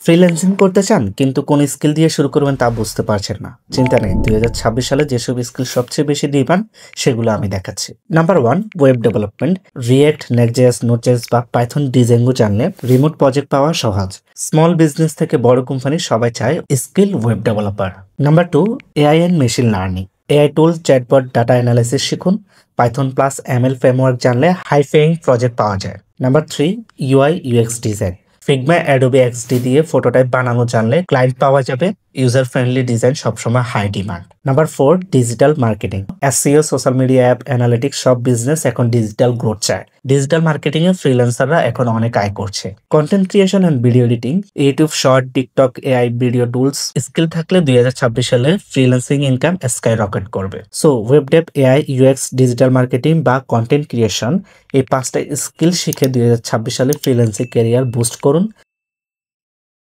Freelancing করতে চান কিন্তু কোন স্কিল দিয়ে শুরু করবেন তা বুঝতে পারছেন না? চিন্তা নেই, ২০২৬ সালে যেসব স্কিল সবচেয়ে বেশি ডিমান্ড সেগুলো আমি দেখাচ্ছি। Number 1, web development. রিয়েক্ট, নেক্সট.জেএস, নোড.জেএস বা পাইথন ডিজাইনগো জানলে রিমোট প্রজেক্ট পাওয়া সহজ। স্মল বিজনেস থেকে বড় কোম্পানি সবাই চায় skill web developer. Number 2, AI and machine learning. AI tool, chatbot, data analysis শিখুন। পাইথন প্লাস এমএল ফ্রেমওয়ার্ক জানলে হাই পেইং প্রজেক্ট পাওয়া যায়। Number 3, UI UX design. Figma, Adobe XD দিয়ে ফটোটাইপ বানানো জানলে ক্লায়েন্ট পাওয়া যাবে। ইউজার ফ্রেন্ডলি ডিজাইন সবসময় high demand. Number 4, digital marketing. SEO, social media, app analytics সব বিজনেস এখন ডিজিটাল গ্রোথ চায়। ডিজিটাল মার্কেটিং এ ফ্রিল্যান্সাররা এখন অনেক আয় করছে। Content creation and video editing, YouTube short, TikTok, AI video tools skill থাকলে ২০২৬ সালে ফ্রিল্যান্সিং ইনকাম স্কাই রকেট করবে। So web dev, AI, UX, digital marketing বা কন্টেন্ট ক্রিয়েশন, এই 5টা স্কিল শিখে ২০২৬ সালে ফ্রিল্যান্সিং ক্যারিয়ার বুস্ট করুন।